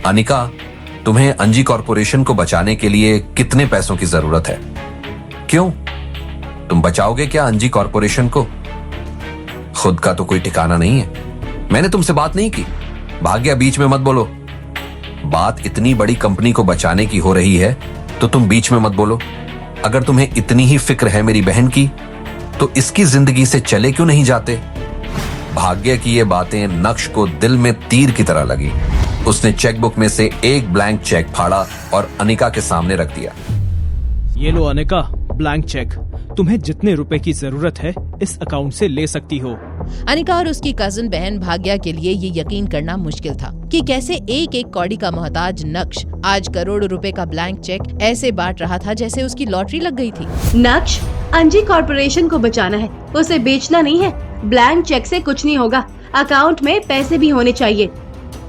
अनिका, तुम्हें अंजी कॉरपोरेशन को बचाने के लिए कितने पैसों की जरूरत है? क्यों, तुम बचाओगे क्या अंजी कॉरपोरेशन को? खुद का तो कोई ठिकाना नहीं है। मैंने तुमसे बात नहीं की। भाग्या, बीच में मत बोलो। बात इतनी बड़ी कंपनी को बचाने की हो रही है तो तुम बीच में मत बोलो। अगर तुम्हें इतनी ही फिक्र है मेरी बहन की तो इसकी जिंदगी से चले क्यों नहीं जाते? भाग्य की ये बातें नक्श को दिल में तीर की तरह लगी। उसने चेकबुक में से एक ब्लैंक चेक फाड़ा और अनिका के सामने रख दिया। ये लो अनिका, ब्लैंक चेक। तुम्हें जितने रुपए की जरूरत है इस अकाउंट से ले सकती हो। अनिका और उसकी कजिन बहन भाग्या के लिए ये यकीन करना मुश्किल था कि कैसे एक एक कौड़ी का मोहताज नक्श आज करोड़ों रुपए का ब्लैंक चेक ऐसे बांट रहा था जैसे उसकी लॉटरी लग गई थी। नक्श, अंजी कॉर्पोरेशन को बचाना है, उसे बेचना नहीं है। ब्लैंक चेक से कुछ नहीं होगा, अकाउंट में पैसे भी होने चाहिए।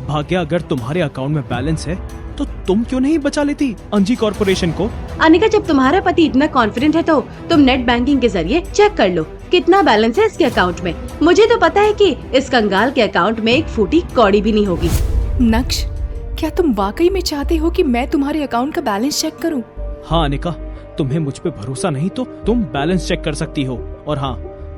भाग्या, अगर तुम्हारे अकाउंट में बैलेंस है तो तुम क्यों नहीं बचा लेती अंजी कॉर्पोरेशन को? अनिका, जब तुम्हारा पति इतना कॉन्फिडेंट है तो तुम नेट बैंकिंग के जरिए चेक कर लो कितना बैलेंस है इसके अकाउंट में। मुझे तो पता है कि इस कंगाल के अकाउंट में एक फूटी कौड़ी भी नहीं होगी। नक्श, क्या तुम वाकई में चाहते हो कि मैं तुम्हारे अकाउंट का बैलेंस चेक करूं? हाँ अनिका, तुम्हें मुझ पे भरोसा नहीं तो तुम बैलेंस चेक कर सकती हो। और हाँ,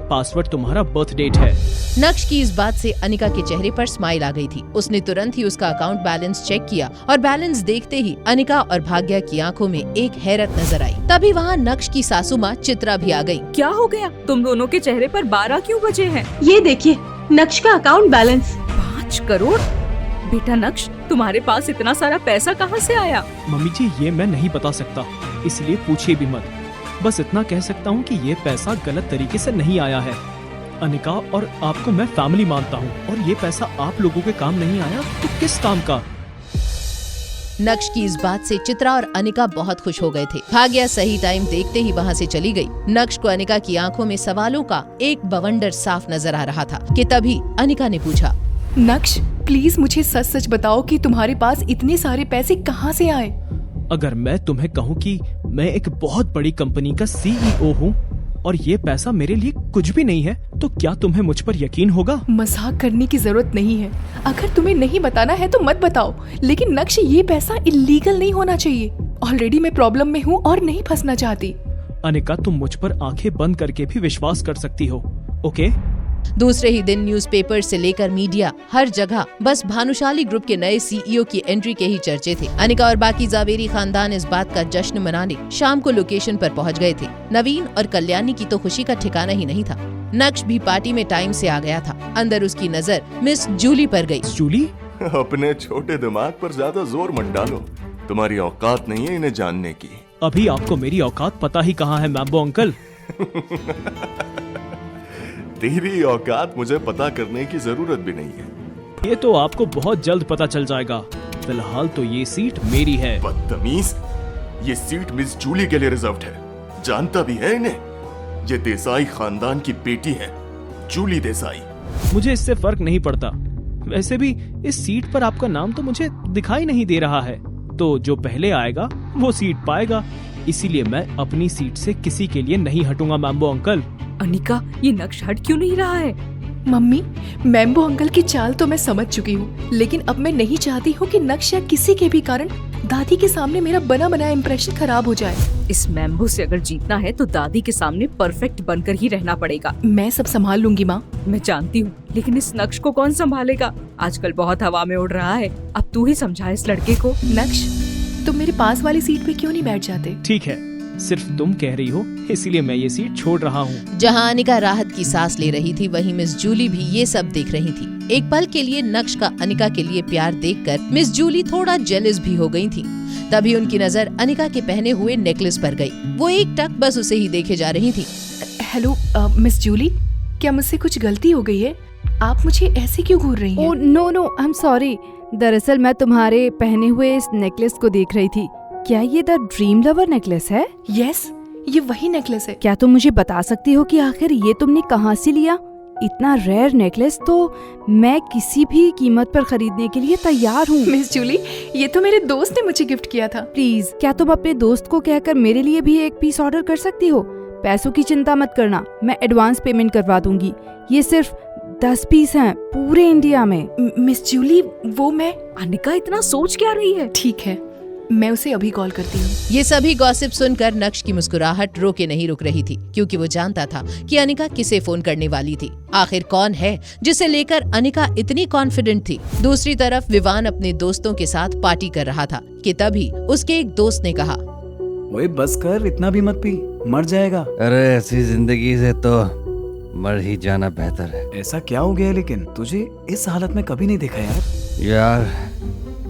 पासवर्ड तुम्हारा बर्थ डेट है। नक्श की इस बात से अनिका के चेहरे पर स्माइल आ गई थी। उसने तुरंत ही उसका अकाउंट बैलेंस चेक किया और बैलेंस देखते ही अनिका और भाग्या की आंखों में एक हैरत नजर आई। तभी वहाँ नक्श की सासू माँ चित्रा भी आ गई। क्या हो गया? तुम दोनों के चेहरे पर 12 क्यों बजे हैं? ये देखिए नक्श का अकाउंट बैलेंस 5 करोड़। बेटा नक्श, तुम्हारे पास इतना सारा पैसा कहाँ से आया? मम्मी जी, ये मैं नहीं बता सकता, इसलिए पूछिए भी मत। बस इतना कह सकता हूँ कि ये पैसा गलत तरीके से नहीं आया है। अनिका, और आपको मैं फैमिली मानता हूँ, और ये पैसा आप लोगों के काम नहीं आया तो किस काम का? नक्श की इस बात से चित्रा और अनिका बहुत खुश हो गए थे। भाग्या सही टाइम देखते ही वहाँ से चली गई। नक्श को अनिका की आंखों में सवालों का एक बवंडर साफ नजर आ रहा था कि तभी अनिका ने पूछा, नक्श, प्लीज मुझे सच सच बताओ कि तुम्हारे पास इतने सारे पैसे कहाँ से आए? अगर मैं तुम्हें कहूँ कि मैं एक बहुत बड़ी कंपनी का CEO हूँ और ये पैसा मेरे लिए कुछ भी नहीं है, तो क्या तुम्हें मुझ पर यकीन होगा? मजाक करने की जरूरत नहीं है। अगर तुम्हें नहीं बताना है तो मत बताओ, लेकिन नक्श, ये पैसा इलीगल नहीं होना चाहिए। ऑलरेडी मैं प्रॉब्लम में हूँ और नहीं फंसना चाहती। अनिका, तुम मुझ पर आंखें बंद करके भी विश्वास कर सकती हो, ओके? दूसरे ही दिन न्यूज़पेपर से लेकर मीडिया हर जगह बस भानुशाली ग्रुप के नए CEO की एंट्री के ही चर्चे थे। अनिका और बाकी जावेरी खानदान इस बात का जश्न मनाने शाम को लोकेशन पर पहुंच गए थे। नवीन और कल्याणी की तो खुशी का ठिकाना ही नहीं था। नक्श भी पार्टी में टाइम से आ गया था। अंदर उसकी नजर मिस जूली पर गई। जूली? अपने छोटे दिमाग पर ज्यादा जोर मत डालो, तुम्हारी औकात नहीं है इन्हें जानने की। अभी आपको मेरी औकात पता ही कहाँ है मैम्बो अंकल। तेरी औकात मुझे पता करने की जरूरत भी नहीं है। ये तो आपको बहुत जल्द पता चल जाएगा। फिलहाल तो ये सीट मेरी है। बदतमीज, ये सीट मिस जूली के लिए रिजर्व्ड है। जानता भी है इन्हें? ये देसाई खानदान की बेटी है, जूली देसाई। मुझे इससे फर्क नहीं पड़ता। वैसे भी इस सीट पर आपका नाम तो मुझे दिखाई नहीं दे रहा है, तो जो पहले आएगा वो सीट पाएगा। इसीलिए मैं अपनी सीट से किसी के लिए नहीं हटूंगा मैम्बो अंकल। अनिका, ये नक्श हट क्यों नहीं रहा है? मम्मी, मैम्बो अंकल की चाल तो मैं समझ चुकी हूँ, लेकिन अब मैं नहीं चाहती हूँ कि नक्श या किसी के भी कारण दादी के सामने मेरा बना बनाया इम्प्रेशन खराब हो जाए। इस मैम्बो से अगर जीतना है तो दादी के सामने परफेक्ट बनकर ही रहना पड़ेगा। मैं सब संभाल लूंगी माँ। मैं जानती हूँ, लेकिन इस नक्श को कौन संभालेगा? आजकल बहुत हवा में उड़ रहा है। अब तू ही समझा इस लड़के को। नक्श, तुम मेरे पास वाली सीट पे क्यों नहीं बैठ जाते? ठीक है, सिर्फ तुम कह रही हो इसीलिए मैं ये सीट छोड़ रहा हूँ। जहाँ अनिका राहत की सांस ले रही थी, वहीं मिस जूली भी ये सब देख रही थी। एक पल के लिए नक्श का अनिका के लिए प्यार देखकर मिस जूली थोड़ा जेलस भी हो गई थी। तभी उनकी नजर अनिका के पहने हुए नेकलेस पर गई। वो एक टक बस उसे ही देखे जा रही थी। हेलो मिस जूली, क्या मुझसे कुछ गलती हो गई है? आप मुझे ऐसे क्यों घूर रही हैं? Oh no, I am sorry. दरअसल मैं तुम्हारे पहने हुए इस नेकलेस को देख रही थी। क्या ये द ड्रीम लवर नेकलेस है? यस, ये वही नेकलेस है। क्या तुम मुझे बता सकती हो कि आखिर ये तुमने कहाँ से लिया? इतना रेयर नेकलेस तो मैं किसी भी कीमत पर खरीदने के लिए तैयार हूँ। मिस जूली, ये तो मेरे दोस्त ने मुझे गिफ्ट किया था। प्लीज, क्या तुम अपने दोस्त को कहकर मेरे लिए भी एक पीस ऑर्डर कर सकती हो? पैसों की चिंता मत करना, मैं एडवांस पेमेंट करवा दूंगी। ये सिर्फ 10 पीस हैं पूरे इंडिया में। मिस जूली, वो मैं अनिका इतना सोच क्या रही है? ठीक है, मैं उसे अभी कॉल करती हूँ। ये सभी गॉसिप सुनकर नक्श की मुस्कुराहट रोके नहीं रुक रही थी, क्योंकि वो जानता था कि अनिका किसे फोन करने वाली थी। आखिर कौन है जिसे लेकर अनिका इतनी कॉन्फिडेंट थी। दूसरी तरफ विवान अपने दोस्तों के साथ पार्टी कर रहा था कि तभी उसके एक दोस्त ने कहा, ओए बस कर, इतना भी मत पी, मर जाएगा। अरे ऐसी जिंदगी से तो मर ही जाना बेहतर है। ऐसा क्या हो गया लेकिन? तुझे इस हालत में कभी नहीं देखा यार। यार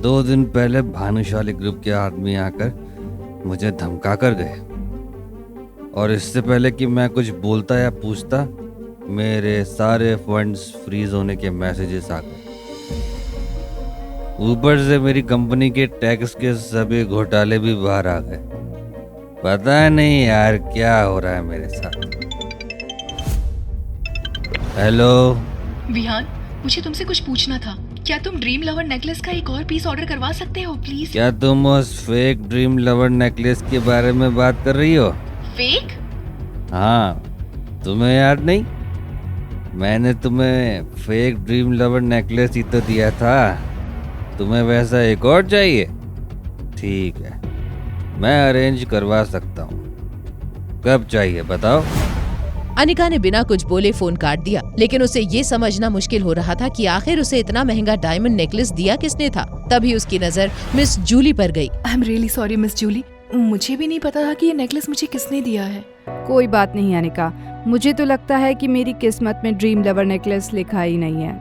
2 दिन पहले भानुशाली ग्रुप के आदमी आकर मुझे धमका कर गए, और इससे पहले कि मैं कुछ बोलता या पूछता मेरे सारे फंड्स फ्रीज होने के मैसेजेस आ गए। ऊपर से मेरी कंपनी के टैक्स के सभी घोटाले भी बाहर आ गए। पता नहीं यार क्या हो रहा है मेरे साथ। हेलो विहान, मुझे तुमसे कुछ पूछना था। क्या तुम ड्रीम लवर नेकलेस का एक और पीस ऑर्डर करवा सकते हो प्लीज? क्या तुम उस फेक ड्रीम लवर नेकलेस के बारे में बात कर रही हो? फेक? हाँ, तुम्हें याद नहीं? मैंने तुम्हें फेक ड्रीम लवर नेकलेस ही तो दिया था। तुम्हें वैसा एक और चाहिए? ठीक है, मैं अरेंज करवा सकता हूँ। कब चाहिए बताओ? अनिका ने बिना कुछ बोले फोन काट दिया, लेकिन उसे ये समझना मुश्किल हो रहा था कि आखिर उसे इतना महंगा डायमंड नेकलेस दिया किसने था। तभी उसकी नजर मिस जूली पर गई। I am really sorry Miss Julie, मुझे भी नहीं पता था कि ये नेकलेस मुझे किसने दिया है। कोई बात नहीं अनिका, मुझे तो लगता है कि मेरी किस्मत में ड्रीम लवर नेकलेस लिखा ही नहीं है।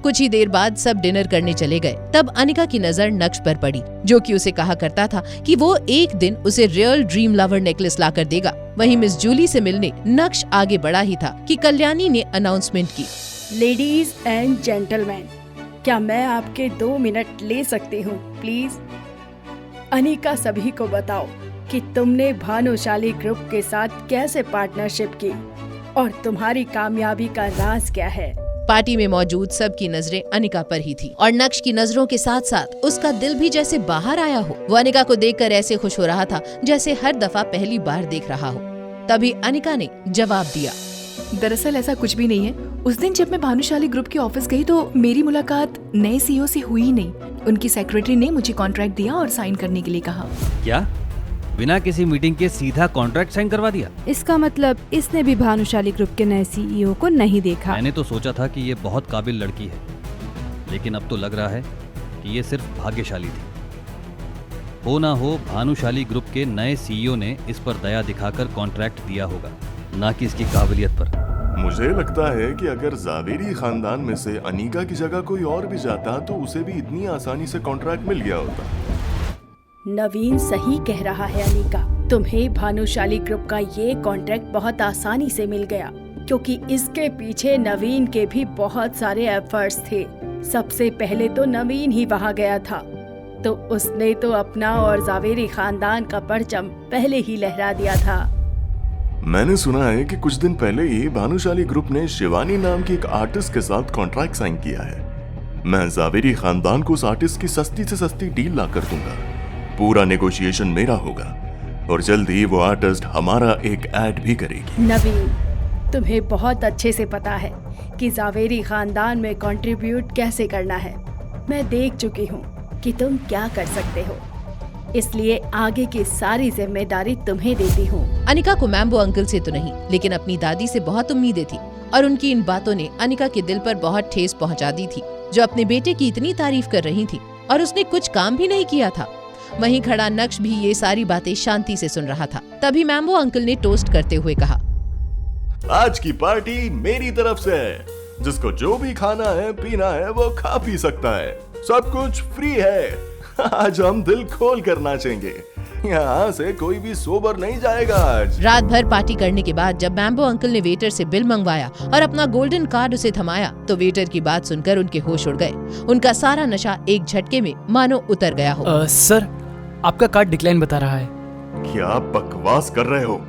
कुछ ही देर बाद सब डिनर करने चले गए। तब अनिका की नजर नक्श पर पड़ी, जो कि उसे कहा करता था कि वो एक दिन उसे रियल ड्रीम लवर नेकलेस लाकर देगा। वहीं मिस जूली से मिलने नक्श आगे बढ़ा ही था कि कल्याणी ने अनाउंसमेंट की। लेडीज एंड जेंटलमैन, क्या मैं आपके 2 मिनट ले सकती हूँ प्लीज? अनिका, सभी को बताओ कि तुमने भानुशाली ग्रुप के साथ कैसे पार्टनरशिप की और तुम्हारी कामयाबी का राज क्या है। पार्टी में मौजूद सबकी नजरें अनिका पर ही थी, और नक्श की नजरों के साथ साथ उसका दिल भी जैसे बाहर आया हो। वो अनिका को देखकर ऐसे खुश हो रहा था जैसे हर दफा पहली बार देख रहा हो। तभी अनिका ने जवाब दिया, दरअसल ऐसा कुछ भी नहीं है। उस दिन जब मैं भानुशाली ग्रुप के ऑफिस गई तो मेरी मुलाकात नए सीईओ से हुई नहीं। उनकी सेक्रेटरी ने मुझे कॉन्ट्रैक्ट दिया और साइन करने के लिए कहा। क्या? बिना किसी मीटिंग के सीधा कॉन्ट्रैक्ट साइन करवा दिया? इसका मतलब इसने भी भानुशाली ग्रुप के नए सीईओ को नहीं देखा। मैंने तो सोचा था कि ये बहुत काबिल लड़की है, लेकिन अब तो लग रहा है कि ये सिर्फ भाग्यशाली थी। हो ना हो भानुशाली ग्रुप के नए सीईओ ने इस पर दया दिखाकर कॉन्ट्रैक्ट दिया होगा, ना कि इसकी काबिलियत पर। मुझे लगता है कि अगर जावेरी खानदान में से अनिका की जगह कोई और भी जाता तो उसे भी इतनी आसानी से कॉन्ट्रैक्ट मिल गया होता। नवीन सही कह रहा है अनिका, तुम्हें भानुशाली ग्रुप का ये कॉन्ट्रैक्ट बहुत आसानी से मिल गया, क्योंकि इसके पीछे नवीन के भी बहुत सारे एफर्ट्स थे। सबसे पहले तो नवीन ही वहाँ गया था, तो उसने तो अपना और जावेरी खानदान का परचम पहले ही लहरा दिया था। मैंने सुना है कि कुछ दिन पहले ही भानुशाली ग्रुप ने शिवानी नाम की एक आर्टिस्ट के साथ कॉन्ट्रैक्ट साइन किया है। मैं जावेरी खानदान को उस आर्टिस्ट की सस्ती से सस्ती डील ला कर दूंगा। पूरा नेगोशिएशन मेरा होगा और जल्द ही वो आर्टिस्ट हमारा एक ऐड भी करेगी। नवीन, तुम्हें बहुत अच्छे से पता है कि जावेरी खानदान में कंट्रीब्यूट कैसे करना है। मैं देख चुकी हूँ कि तुम क्या कर सकते हो, इसलिए आगे की सारी जिम्मेदारी तुम्हें देती हूँ। अनिका को मैम्बो अंकल से तो नहीं, लेकिन अपनी दादी से बहुत उम्मीदें थी, और उनकी इन बातों ने अनिका के दिल पर बहुत ठेस पहुँचा दी थी, जो अपने बेटे की इतनी तारीफ कर रही थी और उसने कुछ काम भी नहीं किया था। वहीं खड़ा नक्श भी ये सारी बातें शांति से सुन रहा था। तभी मैम्बो अंकल ने टोस्ट करते हुए कहा, आज की पार्टी मेरी तरफ से है। जिसको जो भी खाना है पीना है वो खा पी सकता है, सब कुछ फ्री है। आज हम दिल खोल कर नाचेंगे, यहाँ से कोई भी सोबर नहीं जाएगा आज। रात भर पार्टी करने के बाद जब मैम्बो अंकल ने वेटर से बिल मंगवाया और अपना गोल्डन कार्ड उसे थमाया, तो वेटर की बात सुनकर उनके होश उड़ गए। उनका सारा नशा एक झटके में मानो उतर गया हो। सर, आपका कार्ड डिक्लाइन बता रहा है। क्या बकवास कर रहे हो?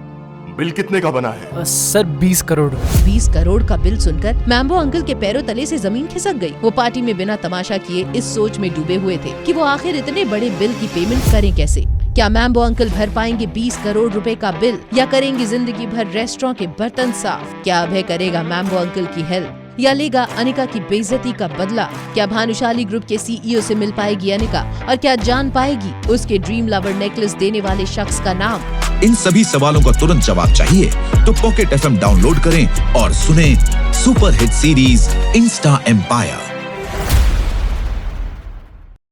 बिल कितने का बना है? सर 20 करोड़। 20 करोड़ का बिल सुनकर मैम्बो अंकल के पैरों तले से जमीन खिसक गई। वो पार्टी में बिना तमाशा किए इस सोच में डूबे हुए थे कि वो आखिर इतने बड़े बिल की पेमेंट करें कैसे। क्या मैम्बो अंकल भर पाएंगे 20 करोड़ रुपए का बिल, या करेंगे जिंदगी भर रेस्टोरेंट के बर्तन साफ? क्या अभय करेगा मैम्बो अंकल की हेल्प, या लेगा अनिका की बेइज्जती का बदला? क्या भानुशाली ग्रुप के सीईओ से मिल पाएगी अनिका और क्या जान पाएगी उसके ड्रीम लवर नेकलेस देने वाले शख्स का नाम? इन सभी सवालों का तुरंत जवाब चाहिए तो पॉकेट FM डाउनलोड करें और सुनें super hit series Insta empire.